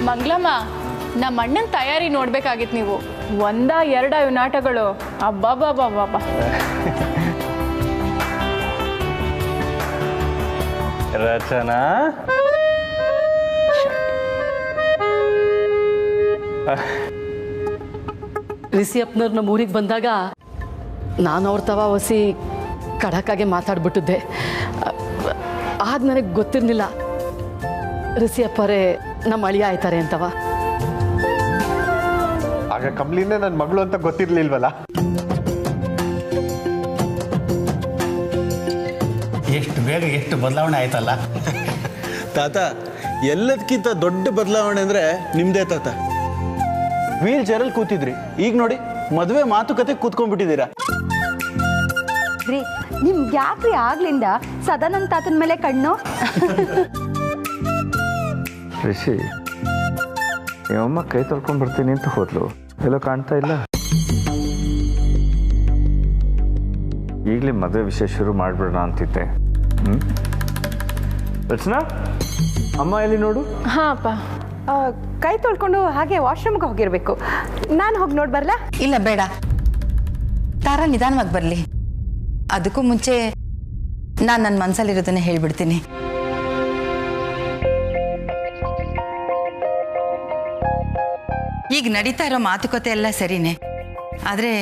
ಮಂಗ್ಲಮ್ಮ, ನಮ್ಮ ಅಣ್ಣನ ತಯಾರಿ ನೋಡ್ಬೇಕಾಗಿತ್ತು ನೀವು. 1-2 ನಾಟಗಳು. ಅಬ್ಬಾಬಾಬಾಬಾ. ರಚನಾ, ರಿಸಿ ಅಪ್ಪನವ್ರು ನಮ್ಮ ಊರಿಗೆ ಬಂದಾಗ ನಾನು ಅವ್ರ ತವ ಹೊಸಿ ಖಡಕ್ಕಾಗೆ ಮಾತಾಡ್ಬಿಟ್ಟಿದ್ದೆ. ಆಗ ನನಗೆ ಗೊತ್ತಿರಲಿಲ್ಲ ರಿಸಿ ಅಪ್ಪರೇ ನಮ್ಮ ಅಳಿಯ ಆಯ್ತಾರೆ ಅಂತವ. ಆಗ ಕಮಲಿನೇ ನನ್ನ ಮಗಳು ಅಂತ ಗೊತ್ತಿರ್ಲಿಲ್ವಲ್ಲ. ಎಷ್ಟು ಬೇಗ ಎಷ್ಟು ಬದಲಾವಣೆ ಆಯ್ತಲ್ಲ ತಾತ. ಎಲ್ಲದಕ್ಕಿಂತ ದೊಡ್ಡ ಬದಲಾವಣೆ ಅಂದ್ರೆ ನಿಮ್ದೇ ತಾತ. ವೀಲ್ ಚೇರಲ್ಲಿ ಕೂತಿದ್ರಿ, ಈಗ ನೋಡಿ ಮದುವೆ ಮಾತುಕತೆ ಕೂತ್ಕೊಂಡ್ಬಿಟ್ಟಿದ್ದೀರಾ. ರೀ, ನಿಮ್ಗೆ ಯಾಕ್ರಿ ಆಗ್ಲಿಂದ ಸದಾ ನನ್ನ ತಾತನ ಮೇಲೆ ಕಣ್ಣು? ರಿಷಿ, ನಿಮ್ಮಮ್ಮ ಕೈ ತೊಳ್ಕೊಂಡು ಬರ್ತೀನಿ ಅಂತ ಹೋದ್ಲು, ಎಲ್ಲೋ ಕಾಣ್ತಾ ಇಲ್ಲ. ಈಗಲೇ ಮದುವೆ ವಿಷಯ ಶುರು ಮಾಡಿಬಿಡೋಣ ಅಂತಿದ್ದೆ. ರಚನಾ, ಅಮ್ಮ ಎಲ್ಲಿ ನೋಡು. ಹಾಂ ಅಪ್ಪ. ಕೈ ತೊಳ್ಕೊಂಡು ಹಾಗೆ ವಾಶ್ರೂಮ್ಗೆ ಹೋಗಿರ್ಬೇಕು. ನಾನು ಹೋಗಿ ನೋಡಿ ಬರಲಾ? ಇಲ್ಲ ಬೇಡ, ತಾರಾ ನಿಧಾನವಾಗಿ ಬರಲಿ. ಅದಕ್ಕೂ ಮುಂಚೆ ನಾನು ನನ್ನ ಮನಸ್ಸಲ್ಲಿರೋದನ್ನ ಹೇಳ್ಬಿಡ್ತೀನಿ. ಈಗ ನಡೀತಾ ಇರೋ ಮಾತುಕತೆ ಎಲ್ಲ ಸರಿನೇ, ಆದರೆ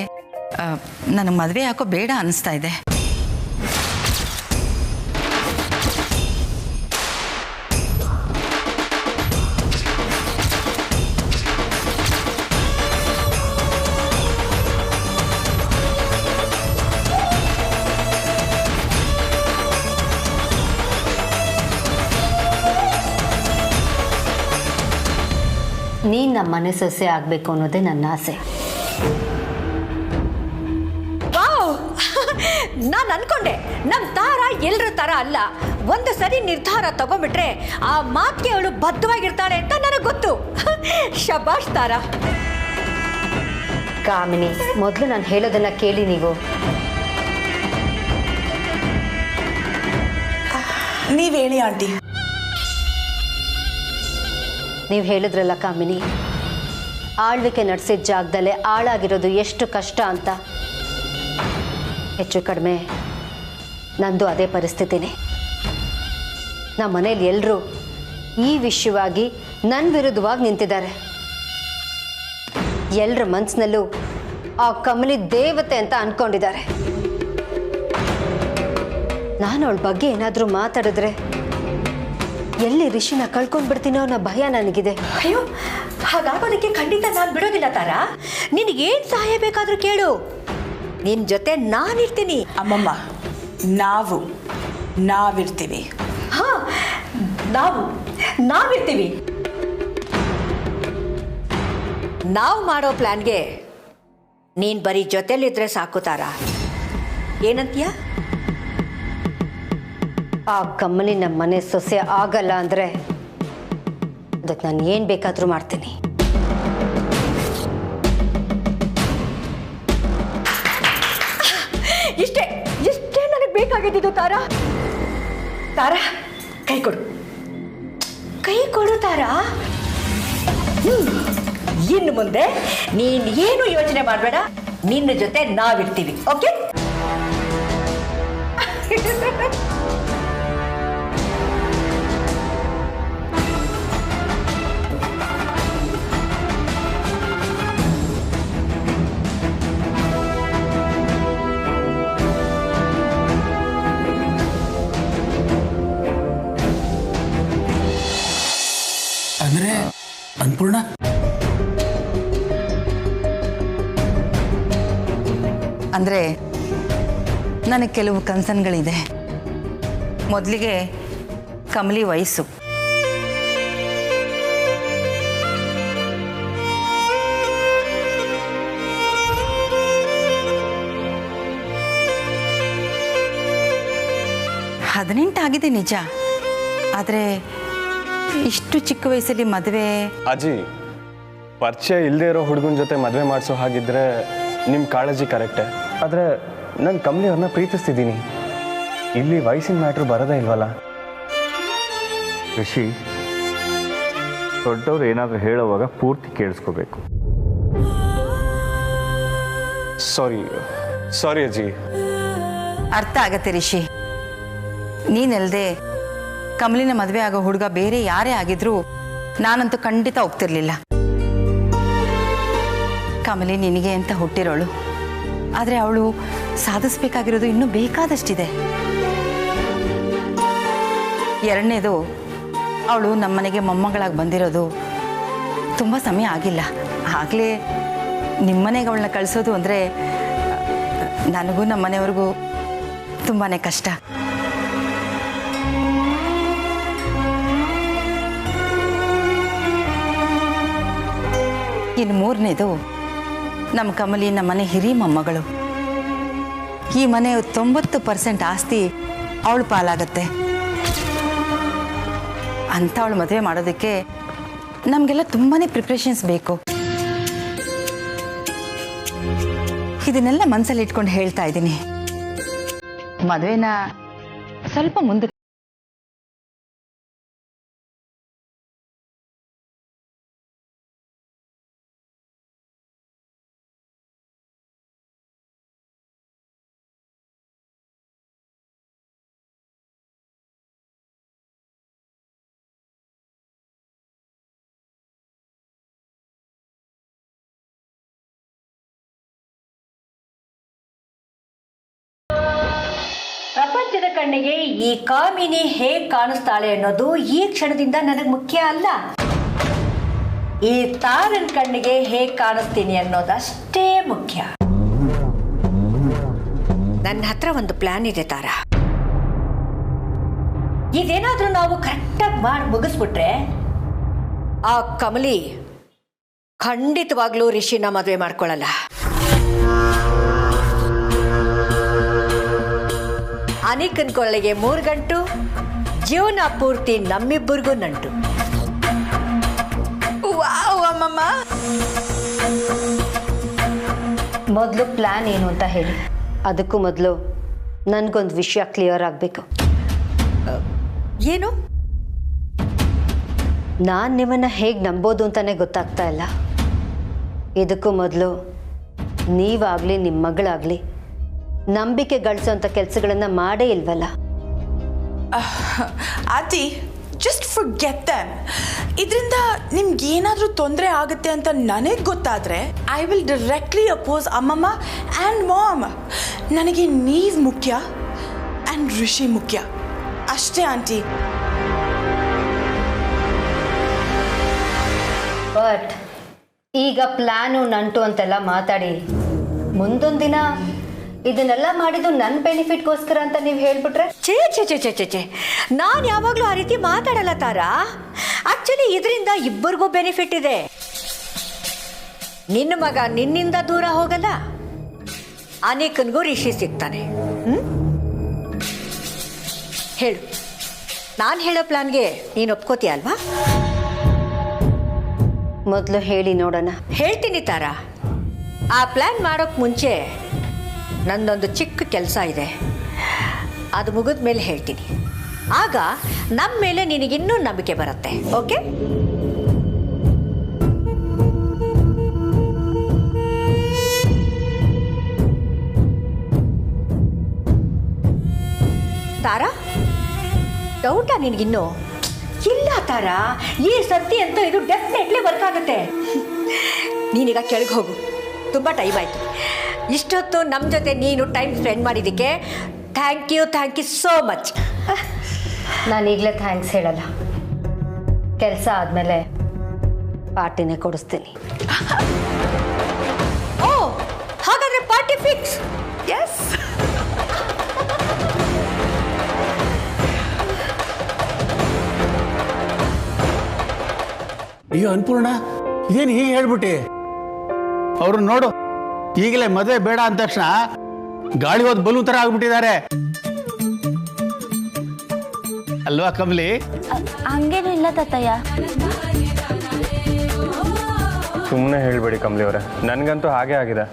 ನನಗೆ ಮದುವೆ ಯಾಕೋ ಬೇಡ ಅನಿಸ್ತಾ ಇದೆ. ನೀನು ನಮ್ಮ ಮನೆ ಸೊಸೆ ಆಗಬೇಕು ಅನ್ನೋದೇ ನನ್ನ ಆಸೆ. ನಾನು ಅನ್ಕೊಂಡೆ ನಮ್ಮ ತಾರಾ ಎಲ್ಲರ ಥರ ಅಲ್ಲ. ಒಂದು ಸರಿ ನಿರ್ಧಾರ ತಗೊಂಡ್ಬಿಟ್ರೆ ಆ ಮಾತಿಗೆ ಅವಳು ಬದ್ಧವಾಗಿರ್ತಾಳೆ ಅಂತ ನನಗೆ ಗೊತ್ತು. ಶಬಾಷ್ ತಾರಾ. ಕಾಮಿನಿ, ಮೊದಲು ನಾನು ಹೇಳೋದನ್ನ ಕೇಳಿ. ನೀವು ಹೇಳಿ ಆಂಟಿ. ನೀವು ಹೇಳಿದ್ರಲ್ಲ ಕಾಮಿನಿ, ಆಳ್ವಿಕೆ ನಡೆಸಿದ ಜಾಗದಲ್ಲೇ ಆಳಾಗಿರೋದು ಎಷ್ಟು ಕಷ್ಟ ಅಂತ. ಹೆಚ್ಚು ಕಡಿಮೆ ನಂದು ಅದೇ ಪರಿಸ್ಥಿತಿನೇ. ನಮ್ಮ ಮನೇಲಿ ಎಲ್ಲರೂ ಈ ವಿಷಯವಾಗಿ ನನ್ನ ವಿರುದ್ಧವಾಗಿ ನಿಂತಿದ್ದಾರೆ. ಎಲ್ಲರ ಮನಸ್ಸಿನಲ್ಲೂ ಆ ಕಮಲಿ ದೇವತೆ ಅಂತ ಅಂದ್ಕೊಂಡಿದ್ದಾರೆ. ನಾನು ಅವಳ ಬಗ್ಗೆ ಏನಾದರೂ ಮಾತಾಡಿದ್ರೆ ಎಲ್ಲಿ ರಿಷಿನ ಕಳ್ಕೊಂಡ್ಬಿಡ್ತೀನೋ ಅನ್ನೋ ಭಯ ನನಗಿದೆ. ಅಯ್ಯೋ, ಹಾಗಾಗೋದಕ್ಕೆ ಖಂಡಿತ ನಾನು ಬಿಡೋದಿಲ್ಲ ತಾರಾ. ನಿನಗೇನು ಸಹಾಯ ಬೇಕಾದರೂ ಕೇಳು, ನಿನ್ನ ಜೊತೆ ನಾನಿರ್ತೀನಿ. ಅಮ್ಮಮ್ಮ, ನಾವಿರ್ತೀವಿ. ಹಾಂ, ನಾವಿರ್ತೀವಿ. ನಾವು ಮಾಡೋ ಪ್ಲ್ಯಾನ್ಗೆ ನೀನು ಬರೀ ಜೊತೆಲಿದ್ರೆ ಸಾಕು ತಾರಾ. ಏನಂತೀಯ? ಆ ಕಮಲಿ ನಮ್ಮ ಮನೆ ಸೊಸೆ ಆಗಲ್ಲ ಅಂದರೆ ಅದಕ್ಕೆ ನಾನು ಏನು ಬೇಕಾದರೂ ಮಾಡ್ತೀನಿ. ಇಷ್ಟೇ ನನಗೆ ಬೇಕಾಗಿದ್ದು ತಾರಾ. ತಾರಾ, ಕೈ ಕೊಡು ತಾರಾ. ಇನ್ನು ಮುಂದೆ ನೀನು ಏನು ಯೋಚನೆ ಮಾಡಬೇಡ, ನಿನ್ನ ಜೊತೆ ನಾವಿರ್ತೀವಿ. ಓಕೆ? ಅಂದ್ರೆ ಅನ್ಪೂರ್ಣ, ಅಂದರೆ ನನಗೆ ಕೆಲವು ಕನ್ಸನ್ಗಳಿದೆ. ಮೊದಲಿಗೆ ಕಮಲಿ ವಯಸ್ಸು, ಆಗಿದೆ ನಿಜ. ಆದರೆ ಇಷ್ಟು ಚಿಕ್ಕ ವಯಸ್ಸಲ್ಲಿ ಮದುವೆ. ಅಜ್ಜಿ, ಪರಿಚಯ ಇಲ್ಲದೆ ಇರೋ ಹುಡುಗನ ಜೊತೆ ಮದುವೆ ಮಾಡಿಸೋ ಹಾಗಿದ್ರೆ ನಿಮ್ಮ ಕಾಳಜಿ ಕರೆಕ್ಟೇ. ಆದರೆ ನಾನು ಕಮಲಿ ಅವ್ರನ್ನ ಪ್ರೀತಿಸ್ತಿದ್ದೀನಿ. ಇಲ್ಲಿ ವಯಸ್ಸಿನ ಮ್ಯಾಟ್ರ್ ಬರೋದೇ ಇಲ್ವಲ್ಲ. ಋಷಿ, ದೊಡ್ಡವ್ರು ಏನಾದರೂ ಹೇಳೋವಾಗ ಪೂರ್ತಿ ಕೇಳಿಸ್ಕೋಬೇಕು. ಸಾರಿ ಅಜ್ಜಿ. ಅರ್ಥ ಆಗತ್ತೆ ರಿಷಿ. ನೀನಲ್ದೆ ಕಮಲಿನ ಮದುವೆ ಆಗೋ ಹುಡುಗ ಬೇರೆ ಯಾರೇ ಆಗಿದ್ರೂ ನಾನಂತೂ ಖಂಡಿತ ಒಪ್ತಿರ್ಲಿಲ್ಲ. ಕಮಲಿ ನಿನಗೆ ಅಂತ ಹುಟ್ಟಿರೋಳು. ಆದರೆ ಅವಳು ಸಾಧಿಸ್ಬೇಕಾಗಿರೋದು ಇನ್ನೂ ಬೇಕಾದಷ್ಟಿದೆ. ಎರಡನೇದು, ಅವಳು ನಮ್ಮನೆಗೆ ಮೊಮ್ಮಗಳಾಗಿ ಬಂದಿರೋದು ತುಂಬ ಸಮಯ ಆಗಿಲ್ಲ. ಆಗಲೇ ನಿಮ್ಮನೆಗೆ ಅವಳನ್ನ ಕಳಿಸೋದು ಅಂದರೆ ನನಗೂ ನಮ್ಮನೆಯವ್ರಿಗೂ ತುಂಬಾ ಕಷ್ಟ. ಇನ್ನು ಮೂರನೇದು, ನಮ್ಮ ಕಮಲಿ ನಮ್ಮನೆ ಹಿರಿ ಮೊಮ್ಮಗಳು. ಈ ಮನೆ 90% ಆಸ್ತಿ ಅವಳು ಪಾಲಾಗತ್ತೆ. ಅಂಥವಳು ಮದುವೆ ಮಾಡೋದಕ್ಕೆ ನಮಗೆಲ್ಲ ತುಂಬಾ ಪ್ರಿಪ್ರೇಷನ್ಸ್ ಬೇಕು. ಇದನ್ನೆಲ್ಲ ಮನಸ್ಸಲ್ಲಿ ಇಟ್ಕೊಂಡು ಹೇಳ್ತಾ ಇದ್ದೀನಿ. ಮದುವೆನ ಸ್ವಲ್ಪ ಮುಂದೆ ಪ್ರಪಂಚದ ಕಣ್ಣಿಗೆ ಈ ಕಾಮಿನಿ ಹೇಗ್ ಕಾಣಿಸ್ತಾಳೆ ಅನ್ನೋದು ಈ ಕ್ಷಣದಿಂದ ನನಗೆ ಮುಖ್ಯ ಅಲ್ಲ. ಈ ತಾರನ್ ಕಣ್ಣಿಗೆ ಹೇಗ್ ಕಾಣಿಸ್ತೀನಿ ಅನ್ನೋದಷ್ಟೇ ಮುಖ್ಯ. ನನ್ನ ಹತ್ರ ಒಂದು ಪ್ಲಾನ್ ಇದೆ ತಾರ. ಇದೇನಾದ್ರೂ ನಾವು ಕರೆಕ್ಟಾಗಿ ಮಾಡಿ ಮುಗಿಸ್ಬಿಟ್ರೆ ಆ ಕಮಲಿ ಖಂಡಿತವಾಗ್ಲೂ ರಿಷಿನ ಮದುವೆ ಮಾಡ್ಕೊಳ್ಳಲ್ಲ. ಅನಿಕನ್ ಕೊಳ್ಳೆಗೆ 3 ಗಂಟು, ಜೀವನ ಪೂರ್ತಿ ನಮ್ಮಿಬ್ಬರಿಗೂ ನಂಟು. ಮೊದಲು ಪ್ಲಾನ್ ಏನು ಅಂತ ಹೇಳಿ. ಅದಕ್ಕೂ ಮೊದಲು ನನಗೊಂದು ವಿಷಯ ಕ್ಲಿಯರ್ ಆಗಬೇಕು. ಏನು? ನಾನು ನಿಮ್ಮನ್ನ ಹೇಗೆ ನಂಬೋದು ಅಂತಾನೆ ಗೊತ್ತಾಗ್ತಾ ಇಲ್ಲ. ಇದಕ್ಕೂ ಮೊದಲು ನೀವಾಗಲಿ ನಿಮ್ಮ ಮಗಳಾಗಲಿ ನಂಬಿಕೆ ಗಳಿಸೋಂಥ ಕೆಲಸಗಳನ್ನ ಮಾಡೇ ಇಲ್ವಲ್ಲ. Aunty, just forget them. ಇದರಿಂದ ನಿಮ್ಗೆ ಏನಾದರೂ ತೊಂದರೆ ಆಗುತ್ತೆ ಅಂತ ನನಗೆ ಗೊತ್ತಾದರೆ ಐ ವಿಲ್ ಡೈರೆಕ್ಟ್ಲಿ ಅಪೋಸ್ ಅಮ್ಮಮ್ಮ ಆ್ಯಂಡ್ ಮಾಮ್. ನನಗೆ ನೀವು ಮುಖ್ಯ ಆ್ಯಂಡ್ ರಿಷಿ ಮುಖ್ಯ ಅಷ್ಟೇ ಆಂಟಿ. ಬಟ್ ಈಗ ಪ್ಲಾನು ನಂಟು ಅಂತೆಲ್ಲ ಮಾತಾಡಿ ಮುಂದೊಂದು ದಿನ ಇದನ್ನೆಲ್ಲ ಮಾಡಿದ್ದು ನನ್ನ ಬೆನಿಫಿಟ್ಗೋಸ್ಕರ ಅಂತ ನೀವು ಹೇಳ್ಬಿಟ್ರೆ? ಛೇ ಛೇ ಛೇ ಛೇ ಛೇ ಛೇ, ನಾನು ಯಾವಾಗಲೂ ಆ ರೀತಿ ಮಾತಾಡಲ್ಲ ತಾರಾ. ಆಕ್ಚುಲಿ ಇದರಿಂದ ಇಬ್ಬರಿಗೂ ಬೆನಿಫಿಟ್ ಇದೆ. ನಿನ್ನ ಮಗ ನಿನ್ನಿಂದ ದೂರ ಹೋಗಲ್ಲ, ಅನೇಕನಿಗೂ ರಿಷಿ ಸಿಗ್ತಾನೆ. ಹೇಳು, ನಾನು ಹೇಳೋ ಪ್ಲಾನ್ಗೆ ನೀನು ಒಪ್ಕೋತೀಯ ಅಲ್ವಾ? ಮೊದಲು ಹೇಳಿ ನೋಡೋಣ. ಹೇಳ್ತೀನಿ ತಾರಾ. ಆ ಪ್ಲಾನ್ ಮಾಡೋಕ್ಕೆ ಮುಂಚೆ ನಂದೊಂದು ಚಿಕ್ಕ ಕೆಲಸ ಇದೆ. ಅದು ಮುಗಿದ ಮೇಲೆ ಹೇಳ್ತೀನಿ. ಆಗ ನಮ್ಮ ಮೇಲೆ ನಿನಗಿನ್ನೂ ನಂಬಿಕೆ ಬರುತ್ತೆ. ಓಕೆ? ತಾರಾ, ಡೌಟಾ ನಿನಗಿನ್ನೂ? ಇಲ್ಲ ತಾರಾ, ಈ ಸರ್ತಿ ಅಂತೂ ಇದು ಡೆಫಿನೆಟ್ಲಿ ವರ್ಕ್ ಆಗುತ್ತೆ. ನೀನೀಗ ಕೆಳಗೆ ಹೋಗು, ತುಂಬ ಟೈಮ್ ಆಯಿತು. ಇಷ್ಟೊತ್ತು ನಮ್ಮ ಜೊತೆ ನೀನು ಟೈಮ್ ಸ್ಪೆಂಡ್ ಮಾಡಿದ್ದಕ್ಕೆ ಥ್ಯಾಂಕ್ ಯು ಸೋ ಮಚ್. ನಾನು ಈಗಲೇ ಥ್ಯಾಂಕ್ಸ್ ಹೇಳಲ್ಲ. ಕೆಲಸ ಆದಮೇಲೆ ಪಾರ್ಟಿನೇ ಕೊಡಿಸ್ತೀನಿ. ಓ, ಹಾಗಾದ್ರೆ ಪಾರ್ಟಿ ಫಿಕ್ಸ್? ಎಸ್. ಅಯ್ಯೋ ಅನ್ಪೂರ್ಣ, ಇದೇನು ಹೀಗೆ ಹೇಳ್ಬಿಟ್ಟಿ? ಅವ್ರು ನೋಡು, ಈಗಲೇ ಮದುವೆ ಬೇಡ ಅಂದ ತಕ್ಷಣ ಗಾಳಿ ಹೋದ್ ಬಲೂನ್ ತರ ಆಗ್ಬಿಟ್ಟಿದ್ದಾರೆ ಅಲ್ವಾ ಕಮಲಿ? ಹಂಗೇನು ಇಲ್ಲ ತಾತಯ್ಯ. ಸುಮ್ಮನೆ ಹೇಳ್ಬೇಡಿ ಕಮಲಿ ಅವರೇ, ನನಗಂತೂ ಹಾಗೆ ಆಗಿದೆ.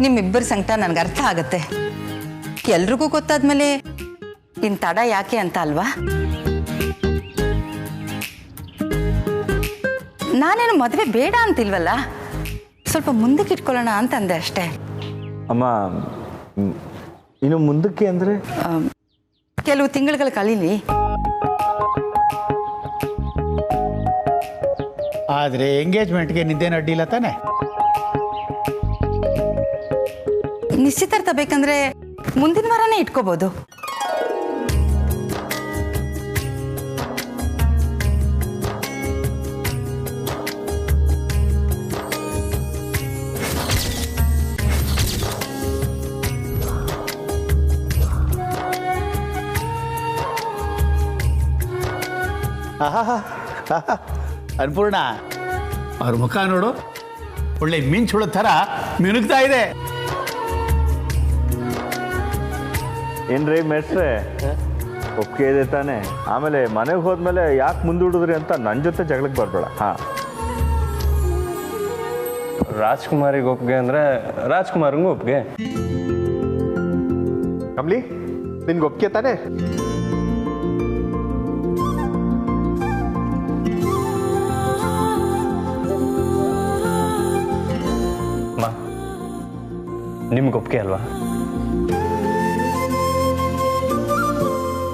ನಿಮ್ಮಿಬ್ಬರ ಸಂಕಟ ನನಗೆ ಅರ್ಥ ಆಗತ್ತೆ. ಎಲ್ರಿಗೂ ಗೊತ್ತಾದ್ಮೇಲೆ ಇನ್ ತಡ ಯಾಕೆ ಅಂತ ಅಲ್ವಾ? ನಾನೇನು ಮದುವೆ ಬೇಡ ಅಂತಿಲ್ವಲ್ಲ, ಸ್ವಲ್ಪ ಮುಂದಕ್ಕೆ ಇಟ್ಕೊಳ್ಳೋಣ ಅಂತಂದೆ ಅಷ್ಟೇ. ಅಮ್ಮ, ಇನ್ನು ಮುಂದಕ್ಕೆ ಅಂದರೆ ಕೆಲವು ತಿಂಗಳುಗಳು ಕಳೀಲಿ. ಆದರೆ ಎಂಗೇಜ್ಮೆಂಟ್ಗೆ ನಿದ್ದೇನು ಅಡ್ಡಿ ಇಲ್ಲ ತಾನೆ? ನಿಶ್ಚಿತಾರ್ಥ ಬೇಕಂದ್ರೆ ಮುಂದಿನ ವಾರನೇ ಇಟ್ಕೋಬಹುದು. ಅನ್ಪೂರ್ಣ, ಅವ್ರ ಮುಖ ನೋಡು, ಒಳ್ಳೆ ಮಿಂಚುಳ ಥರ ಮಿನುಗ್ತಾ ಇದೆ. ಏನ್ರಿ ಮೇಸ್ಟ್ರೆ, ಒಪ್ಪಿಗೆ ಇದೆ ತಾನೆ? ಆಮೇಲೆ ಮನೆಗೆ ಹೋದ್ಮೇಲೆ ಯಾಕೆ ಮುಂದೂಡಿದ್ರಿ ಅಂತ ನನ್ನ ಜೊತೆ ಜಗಳಕ್ಕೆ ಬರಬೇಡ. ಹಾಂ, ರಾಜ್ಕುಮಾರಿಗೆ ಒಪ್ಪಿಗೆ ಅಂದರೆ ರಾಜ್ಕುಮಾರ್ಗೂ ಒಪ್ಪಿಗೆ. ಕಮಲಿ, ನಿನ್ಗೆ ಒಪ್ಪಿಗೆ ತಾನೆ? ನಿಮ್ಗೆ ಒಪ್ಪಿಗೆ ಅಲ್ವಾ?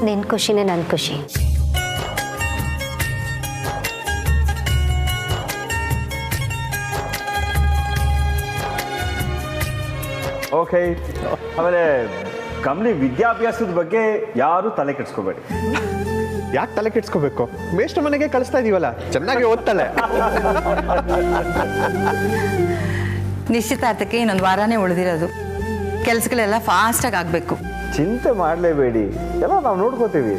ನಿನ್ನ ಖುಷಿನೇ ನನ್ನ ಖುಷಿ. ಓಕೆ. ಆಮೇಲೆ ಕಮಲಿ ವಿದ್ಯಾಭ್ಯಾಸದ ಬಗ್ಗೆ ಯಾರು ತಲೆ ಕೆಡಿಸ್ಕೋಬೇಡಿ. ಯಾಕೆ ತಲೆ ಕೆಡ್ಸ್ಕೋಬೇಕು? ಮೇಷ್ಟ್ರ ಮನೆಗೆ ಕಳಿಸ್ತಾ ಇದೀವಲ್ಲ, ಚೆನ್ನಾಗಿ ಓದ್ತಾಳೆ. ನಿಶ್ಚಿತಾರ್ಥಕ್ಕೆ ಇನ್ನೊಂದು ವಾರನೇ ಉಳಿದಿರೋದು. ಕೆಲಸಗಳೆಲ್ಲ ಫಾಸ್ಟಾಗಿ ಆಗಬೇಕು. ಚಿಂತೆ ಮಾಡಲೇಬೇಡಿ, ಎಲ್ಲ ನಾವು ನೋಡ್ಕೋತೀವಿ.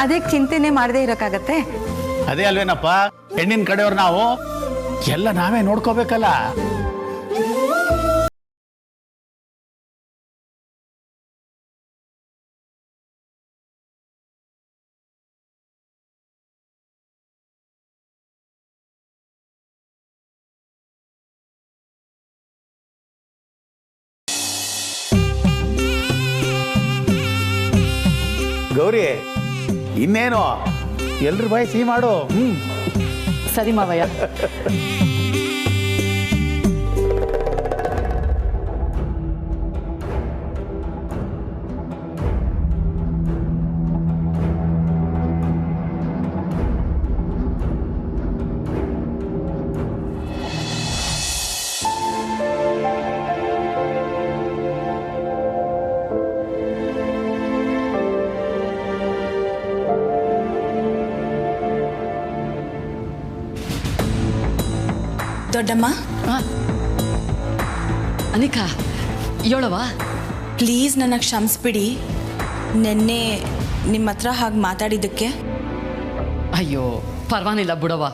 ಅದಕ್ಕೆ ಚಿಂತೆನೆ ಮಾಡದೇ ಇರೋಕ್ಕಾಗತ್ತೆ? ಅದೇ ಅಲ್ವೇನಪ್ಪ, ಹೆಣ್ಣಿನ ಕಡೆಯವ್ರು ನಾವು ಎಲ್ಲ ನಾವೇ ನೋಡ್ಕೋಬೇಕಲ್ಲ. ಗೌರಿ, ಇನ್ನೇನು ಎಲ್ರ ಬಾಯಿ ಸಿಹಿ ಮಾಡು. ಸರಿ ಮಾವಯ್ಯ. ದೊಡ್ಡಮ್ಮ, ಅನಿಕಾ ಹೇಳವ, ಪ್ಲೀಸ್ ನನ್ನ ಕ್ಷಮಿಸ್ಬಿಡಿ. ನೆನ್ನೆ ನಿಮ್ಮ ಹತ್ರ ಹಾಗೆ ಮಾತಾಡಿದ್ದಕ್ಕೆ. ಅಯ್ಯೋ ಪರವಾಗಿಲ್ಲ ಬಿಡವ,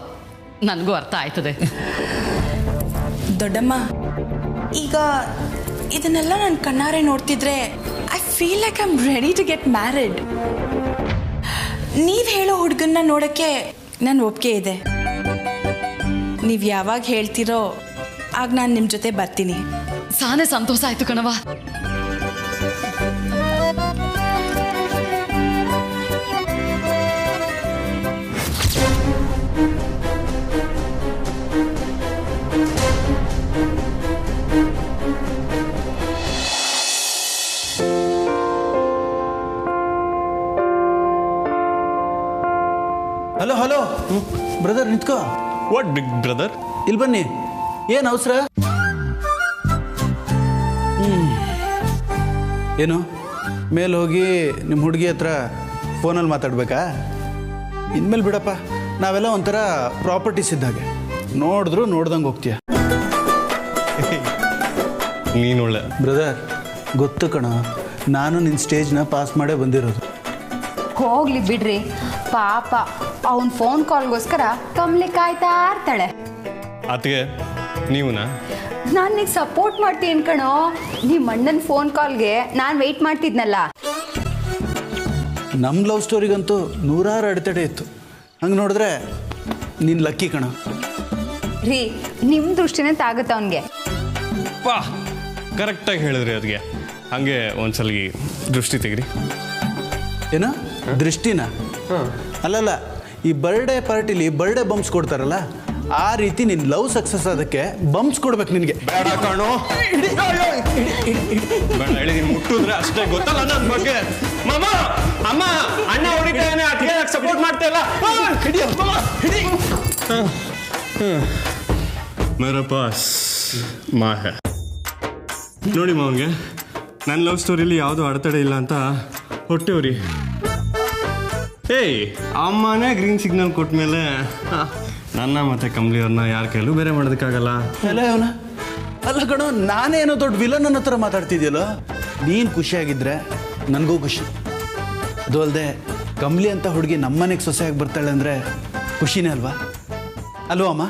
ನನಗೂ ಅರ್ಥ ಆಯ್ತದೆ. ದೊಡ್ಡಮ್ಮ, ಈಗ ಇದನ್ನೆಲ್ಲ ನಾನು ಕಣ್ಣಾರೆ ನೋಡ್ತಿದ್ರೆ I feel like I am ready to get married. ನೀವು ಹೇಳೋ ಹುಡುಗನ್ನ ನೋಡೋಕ್ಕೆ ನನ್ನ ಒಪ್ಪಿಗೆ ಇದೆ. ನೀವು ಯಾವಾಗ ಹೇಳ್ತೀರೋ ಆಗ ನಾನು ನಿಮ್ಮ ಜೊತೆ ಬರ್ತೀನಿ. ಸಾನೆ ಸಂತೋಷ ಆಯ್ತು ಕಣವ. ಹಲೋ ಹಲೋ ಬ್ರದರ್, ನಿಂತ್ಕೋ. What big brother? ಇಲ್ಲಿ ಬನ್ನಿ. ಏನು ಅವಸರ? ಏನು ಮೇಲೆ ಹೋಗಿ ನಿಮ್ಮ ಹುಡುಗಿ ಹತ್ರ ಫೋನಲ್ಲಿ ಮಾತಾಡ್ಬೇಕಾ? ಇನ್ಮೇಲೆ ಬಿಡಪ್ಪ, ನಾವೆಲ್ಲ ಒಂಥರ ಪ್ರಾಪರ್ಟೀಸ್ ಇದ್ದಾಗೆ, ನೋಡಿದ್ರು ನೋಡ್ದಂಗೆ ಹೋಗ್ತೀಯ. ನೀನೊಳ್ಳೆ ಬ್ರದರ್, ಗೊತ್ತು ಕಣ, ನಾನು ನಿನ್ನ ಸ್ಟೇಜ್ನ ಪಾಸ್ ಮಾಡೇ ಬಂದಿರೋದು. ಹೋಗ್ಲಿ ಬಿಡ್ರಿ, ಪಾಪ ಅವನ್ ಫೋನ್ ಕಾಲ್ಗೋಸ್ಕರ ಕಮ್ಲಿ ಕಾಯ್ತಾ ಇರ್ತಾಳೆ. ಅದಕ್ಕೆ ನೀವುನಾ? ನಾನು ನಿಂಗೆ ಸಪೋರ್ಟ್ ಮಾಡ್ತೀನಿ ಕಣೋ. ನಿಮ್ಮ ಅಣ್ಣನ ಫೋನ್ ಕಾಲ್ಗೆ ನಾನು ವೆಯ್ಟ್ ಮಾಡ್ತಿದ್ನಲ್ಲ. ನಮ್ಮ ಲವ್ ಸ್ಟೋರಿಗಂತೂ ನೂರಾರು ಅಡೆತಡೆ ಇತ್ತು. ಹಂಗೆ ನೋಡಿದ್ರೆ ನೀನು ಲಕ್ಕಿ ಕಣ. ರೀ, ನಿಮ್ಮ ದೃಷ್ಟಿನೇ ತಾಗುತ್ತೆ ಅವನಿಗೆ. ಪಾ ಕರೆಕ್ಟಾಗಿ ಹೇಳಿದ್ರಿ. ಅದಕ್ಕೆ ಹಾಗೆ ಒಂದ್ಸಲ ದೃಷ್ಟಿ ತೆಗಿರಿ. ಏನೋ ದೃಷ್ಟಿನ? ಅಲ್ಲಲ್ಲ, ಈ ಬರ್ಡೇ ಪಾರ್ಟಿಲಿ ಬರ್ಡೇ ಬಂಪ್ಸ್ ಕೊಡ್ತಾರಲ್ಲ, ಆ ರೀತಿ ನಿನ್ನ ಲವ್ ಸಕ್ಸಸ್ ಅದಕ್ಕೆ ಬಂಪ್ಸ್ ಕೊಡ್ಬೇಕು ನಿನಗೆ. ಬೇಡ ಕಾಣೋ, ಬೇಡ ಹೇಳಿ, ನೀನು ಮುಟ್ಟಿದ್ರೆ ಅಷ್ಟೇ ಗೊತ್ತಲ್ಲ ನನ್ನ ಬಗ್ಗೆ. ಮಾಮ, ಅಮ್ಮ, ಅಣ್ಣ ಹೊಡಿತಾನೆ, ಅದಕ್ಕೆ ಸಪೋರ್ಟ್ ಮಾಡ್ತಾ ಇಲ್ಲ. ಮೇರಾ ಪಾಸ್ ಮಾ ಹೈ. ನೋಡಿ ಮಾವನ್ಗೆ ನನ್ನ ಲವ್ ಸ್ಟೋರಿಲಿ ಯಾವುದೂ ಅಡೆತಡೆ ಇಲ್ಲ ಅಂತ ಹೊಟ್ಟೆವ್ರಿ. ಏಯ್, ಅಮ್ಮನೇ ಗ್ರೀನ್ ಸಿಗ್ನಲ್ ಕೊಟ್ಮೇಲೆ ನನ್ನ ಮತ್ತೆ ಕಮಲಿ ಅವ್ರನ್ನ ಯಾರ ಕೈಲೂ ಬೇರೆ ಮಾಡೋದಕ್ಕಾಗಲ್ಲ. ಎಲ್ಲ ಅವನ ಅಲ್ಲ ಕಣೋ, ನಾನೇನೋ ದೊಡ್ಡ ವಿಲನ್ ಅನ್ನೋ ಥರ ಮಾತಾಡ್ತಿದ್ಯಲ್ಲ. ನೀನು ಖುಷಿಯಾಗಿದ್ದರೆ ನನಗೂ ಖುಷಿ. ಅದು ಅಲ್ಲದೆ ಕಮಲಿ ಅಂತ ಹುಡುಗಿ ನಮ್ಮನೆಗೆ ಸೊಸೆಯಾಗಿ ಬರ್ತಾಳೆ ಅಂದರೆ ಖುಷಿನೇ ಅಲ್ವಾ? ಅಲ್ವಾ ಅಮ್ಮ?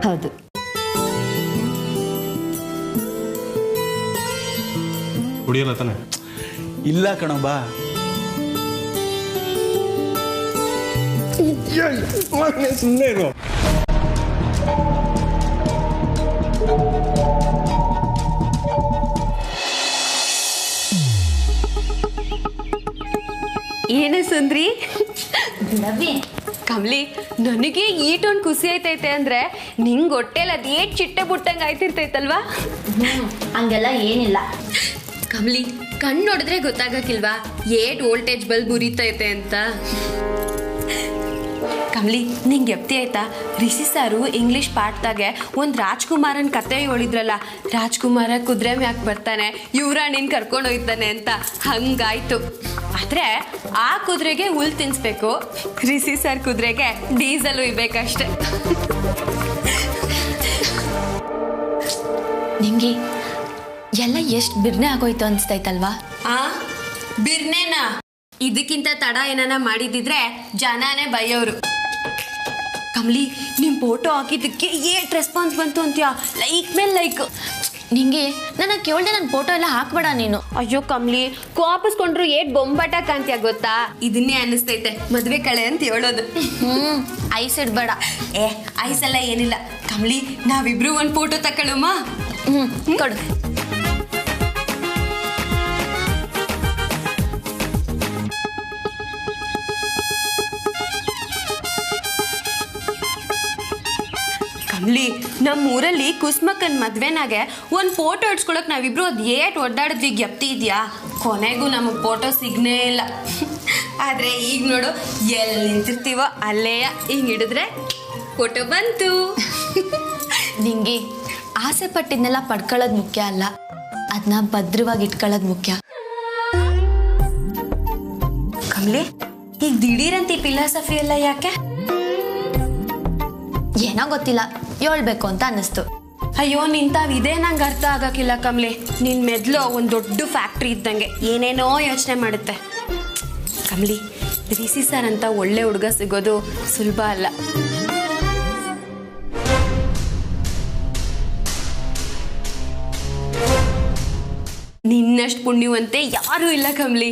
ಹೌದು. ಕುಡಿಯಲ್ಲ ತಾನೆ? ಇಲ್ಲ ಕಣೋ, ಬಾ. ಸುಮ್ಮನೆ ಇರು. ಏನೇ ಸುಂದ್ರಿ? ನವಿ ಕಮಲಿ, ನನಗೆ ಈಟೊಂದು ಖುಷಿ ಆಯ್ತೈತೆ ಅಂದ್ರೆ ನಿಂಗೆ ಹೊಟ್ಟೆಲ್ ಅದೇಟ್ ಚಿಟ್ಟೆ ಬುಟ್ಟಂಗೆ ಆಯ್ತಿರ್ತೈತಲ್ವಾ? ಹಂಗೆಲ್ಲ ಏನಿಲ್ಲ. ಕಮಲಿ, ಕಣ್ಣು ನೋಡಿದ್ರೆ ಗೊತ್ತಾಗಕ್ಕಿಲ್ವಾ ಏಟ್ ವೋಲ್ಟೇಜ್ ಬಲ್ಬ್ ಉರಿತೈತೆ ಅಂತ? ಕಮಲಿ, ನಿಂಗೆ ಎಪ್ತಿ ಆಯ್ತಾ? ರಿಷಿ ಸಾರು ಇಂಗ್ಲಿಷ್ ಪಾಠದಾಗೆ ಒಂದು ರಾಜ್ಕುಮಾರನ್ ಕತೆ ಹೇಳಿದ್ರಲ್ಲ, ರಾಜ್ಕುಮಾರ ಕುದುರೆ ಮ್ಯಾಕ್ ಬರ್ತಾನೆ, ಯುವರಾಣಿನ ಕರ್ಕೊಂಡು ಹೋಗ್ತಾನೆ ಅಂತ. ಹಂಗಾಯ್ತು. ಆದರೆ ಆ ಕುದುರೆಗೆ ಹುಲ್ ತಿನ್ನಿಸ್ಬೇಕು, ರಿಷಿ ಸರ್ ಕುದುರೆಗೆ ಡೀಸೆಲ್ ಇರ್ಬೇಕಷ್ಟೆ. ನಿಂಗೆ ಎಲ್ಲ ಎಷ್ಟು ಬಿರ್ನೆ ಆಗೋಯ್ತು ಅನ್ಸ್ತೈತಲ್ವಾ? ಬಿರ್ನೇನಾ? ಇದಕ್ಕಿಂತ ತಡ ಏನಾನ ಮಾಡಿದಿದ್ರೆ ಜನನೇ ಬೈಯೋರು. ಕಮಲಿ, ನಿಮ್ಮ ಫೋಟೋ ಹಾಕಿದ್ದಕ್ಕೆ ಏಟ್ ರೆಸ್ಪಾನ್ಸ್ ಬಂತು ಅಂತೀಯ? ಲೈಕ್ ಮೇಲೆ ಲೈಕ್. ನಿಂಗೆ ನನಗೆ ಕೇಳ್ದೆ ನನ್ನ ಫೋಟೋ ಎಲ್ಲ ಹಾಕ್ಬೇಡ ನೀನು. ಅಯ್ಯೋ ಕಮಲಿ, ಕೋಪಿಸ್ಕೊಂಡ್ರು ಏಟ್ ಬೊಂಬಾಟ ಕಾಂತೀಯ ಗೊತ್ತಾ? ಇದನ್ನೇ ಅನ್ನಿಸ್ತೈತೆ ಮದ್ವೆ ಕಳೆ ಅಂತ ಹೇಳೋದು. ಐಸ್ ಇಡ್ಬೇಡ. ಐಸೆಲ್ಲ ಏನಿಲ್ಲ. ಕಮಲಿ, ನಾವಿಬ್ರು ಒಂದು ಫೋಟೋ ತಕೊಳ್ಳಮ್ಮ. ಕೊಡು. ಕಮಲಿ, ನಮ್ಮ ಊರಲ್ಲಿ ಕುಸ್ಮಕ್ಕನ್ ಮದ್ವೆನಾಗೆ ಒಂದು ಫೋಟೋ ಇಡ್ಸ್ಕೊಳಕ್ ನಾವಿಬ್ರು ಅದು ಏಟ್ ಒದ್ದಾಡಿದ್ವಿ ಜ್ಞಪ್ತಿ ಇದೆಯಾ? ಕೊನೆಗೂ ನಮಗೆ ಫೋಟೋ ಸಿಗ್ನೇ ಇಲ್ಲ. ಆದರೆ ಈಗ ನೋಡು, ಎಲ್ಲಿ ನಿಂತಿರ್ತೀವೋ ಅಲ್ಲೇ ಹಿಂಗೆ ಹಿಡಿದ್ರೆ ಫೋಟೋ ಬಂತು. ನಿಂಗೆ ಆಸೆ ಪಟ್ಟಿದ್ನೆಲ್ಲ ಪಡ್ಕೊಳ್ಳೋದು ಮುಖ್ಯ ಅಲ್ಲ, ಅದನ್ನ ಭದ್ರವಾಗಿ ಇಟ್ಕೊಳ್ಳೋದು ಮುಖ್ಯ. ಕಮಲಿ, ಈಗ ದಿಢೀರಂತ ಈ ಫಿಲಾಸಫಿ ಎಲ್ಲ ಯಾಕೆ? ಏನೋ ಗೊತ್ತಿಲ್ಲ, ಹೇಳ್ಬೇಕು ಅಂತ ಅನ್ನಿಸ್ತು. ಅಯ್ಯೋ, ನಿಂತಾವಿದೆ ನಂಗೆ ಅರ್ಥ ಆಗಕ್ಕಿಲ್ಲ ಕಮಲಿ. ನಿನ್ನ ಮೆದ್ಲು ಒಂದು ದೊಡ್ಡ ಫ್ಯಾಕ್ಟ್ರಿ ಇದ್ದಂಗೆ ಏನೇನೋ ಯೋಚನೆ ಮಾಡುತ್ತೆ. ಕಮಲಿ, ರಿಷಿ ಸರ್ ಅಂತ ಒಳ್ಳೆ ಹುಡುಗ ಸಿಗೋದು ಸುಲಭ ಅಲ್ಲ. ನಿನ್ನಷ್ಟು ಪುಣ್ಯವಂತೆ ಯಾರೂ ಇಲ್ಲ ಕಮಲಿ.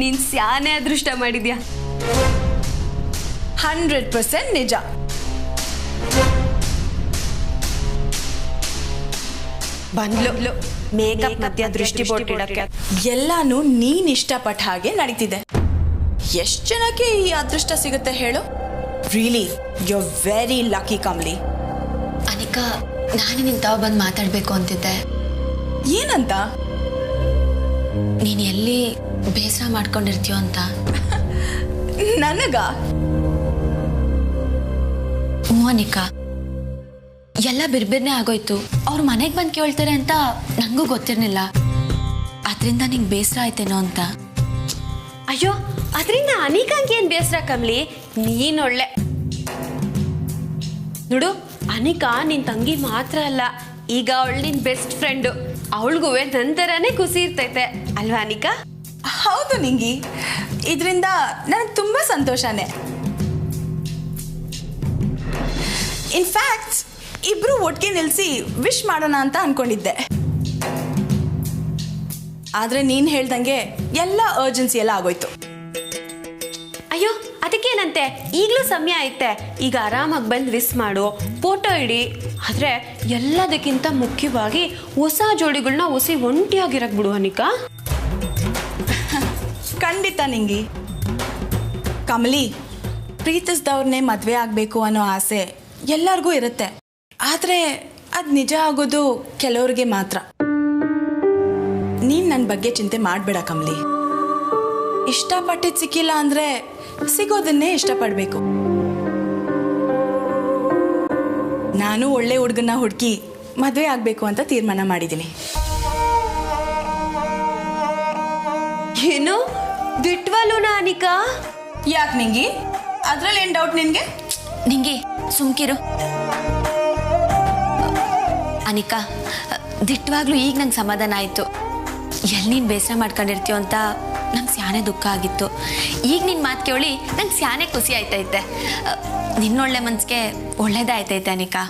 ನೀನ್ ಸ್ಯಾನೆ ಅದೃಷ್ಟ ಮಾಡಿದ್ಯಾ. 100% ನಿಜ. ಬಂದ್ಲು ಮೇಕಪ್ ಮಧ್ಯ ದೃಷ್ಟಿ ಬೋರ್ಡ್ ಇಡಕ್ಕೆ. ಎಲ್ಲಾನು ನೀನ್ ಇಷ್ಟಪಟ್ಟ ಹಾಗೆ ನಡೀತಿದೆ. ಎಷ್ಟು ಜನಕ್ಕೆ ಈ ಅದೃಷ್ಟ ಸಿಗುತ್ತೆ ಹೇಳು? Really you are very lucky Kamali. Anika, ನಾನು ನಿನ್ ತಾವ ಬಂದು ಮಾತಾಡ್ಬೇಕು ಅಂತಿದ್ದೆ. ಏನಂತ? ನೀನ್ ಎಲ್ಲಿ ಬೇಸರ ಮಾಡ್ಕೊಂಡಿರ್ತೀಯೋ ಅಂತ. ನನಗ? ಅನಿಕಾ, ಎಲ್ಲ ಬಿರ್ಬಿರ್ನೆ ಆಗೋಯ್ತು. ಅವ್ರ ಮನೆಗೆ ಬಂದು ಕೇಳ್ತಾರೆ ಅಂತ ನಂಗೂ ಗೊತ್ತಿರ್ಲಿಲ್ಲ. ಅದರಿಂದ ನಿಂಗೆ ಬೇಸರ ಆಯ್ತೇನೋ ಅಂತ. ಅಯ್ಯೋ, ಅದರಿಂದ ಅನಿಕಾಂಗೆ ಏನು ಬೇಸರ ಕಮಲಿ? ನೀನೊಳ್ಳೆ ನೋಡು. ಅನಿಕಾ ನಿನ್ ತಂಗಿ ಮಾತ್ರ ಅಲ್ಲ, ಈಗ ಅವಳು ನಿನ್ ಬೆಸ್ಟ್ ಫ್ರೆಂಡು. ಅವಳಿಗೂ ನಂತರನೇ ಖುಷಿ ಇರ್ತೈತೆ ಅಲ್ವಾ ಅನಿಕಾ? ಹೌದು ನಿಂಗಿ, ಇದರಿಂದ ನನಗೆ ತುಂಬ ಸಂತೋಷನೇ. ಇನ್ಫ್ಯಾಕ್ಟ್ ಇಬ್ರು ಒಟ್ಟಿಗೆ ನಿಲ್ಲಿಸಿ ವಿಶ್ ಮಾಡೋಣ ಅಂತ ಅನ್ಕೊಂಡಿದ್ದೆ. ಆದರೆ ನೀನು ಹೇಳ್ದಂಗೆ ಎಲ್ಲ ಅರ್ಜೆನ್ಸಿ ಎಲ್ಲ ಆಗೋಯ್ತು. ಅಯ್ಯೋ, ಅದಕ್ಕೇನಂತೆ ಈಗಲೂ ಸಮಯ ಐತೆ. ಈಗ ಆರಾಮಾಗಿ ಬಂದು ವಿಸ್ ಮಾಡು, ಫೋಟೋ ಇಡಿ. ಆದರೆ ಎಲ್ಲದಕ್ಕಿಂತ ಮುಖ್ಯವಾಗಿ ಹೊಸ ಜೋಡಿಗಳನ್ನ ಹೊಸಿ ಒಂಟಿಯಾಗಿರಕ್ಕೆ ಬಿಡು ಅನಿಕಾ. ಖಂಡಿತ ನಿಂಗಿ. ಕಮಲಿ, ಪ್ರೀತಿಸ್ದವ್ರನ್ನೇ ಮದುವೆ ಆಗಬೇಕು ಅನ್ನೋ ಆಸೆ ಎಲ್ಲರಿಗೂ ಇರುತ್ತೆ. ಆದರೆ ಅದು ನಿಜ ಆಗೋದು ಕೆಲವ್ರಿಗೆ ಮಾತ್ರ. ನೀನು ನನ್ನ ಬಗ್ಗೆ ಚಿಂತೆ ಮಾಡಬೇಡ ಕಮಲಿ. ಇಷ್ಟಪಟ್ಟಿದ್ದು ಸಿಕ್ಕಿಲ್ಲ ಅಂದರೆ ಸಿಗೋದನ್ನೇ ಇಷ್ಟಪಡಬೇಕು. ನಾನು ಒಳ್ಳೆ ಹುಡುಗನ್ನ ಹುಡುಕಿ ಮದುವೆ ಆಗಬೇಕು ಅಂತ ತೀರ್ಮಾನ ಮಾಡಿದ್ದೀನಿ. ಏನು ದಿಟ್ವಲ್ಲೂನಾ ಅನಿಕಾ? ಯಾಕೆ ನಿಂಗಿ? ಅದ್ರಲ್ಲಿ ಏನು ಡೌಟ್ ನಿನಗೆ? ನಿಂಗೆ ಸುಮ್ಕಿರು. ಅನಿಕಾ, ದಿಟ್ಟವಾಗ್ಲೂ ಈಗ ನಂಗೆ ಸಮಾಧಾನ ಆಯಿತು. ಎಲ್ಲಿ ನೀನು ಬೇಸರ ಮಾಡ್ಕೊಂಡಿರ್ತೀಯೋ ಅಂತ ನಂಗೆ ಸ್ಯಾನೆ ದುಃಖ ಆಗಿತ್ತು. ಈಗ ನಿನ್ನ ಮಾತು ಕೇಳಿ ನಂಗೆ ಸ್ಯಾನೆ ಖುಷಿ ಆಯ್ತೈತೆ. ನಿನ್ನೊಳ್ಳೆ ಮನ್ಸಿಗೆ ಒಳ್ಳೇದೇ ಆಯ್ತೈತೆ ಅನಿಕಾ.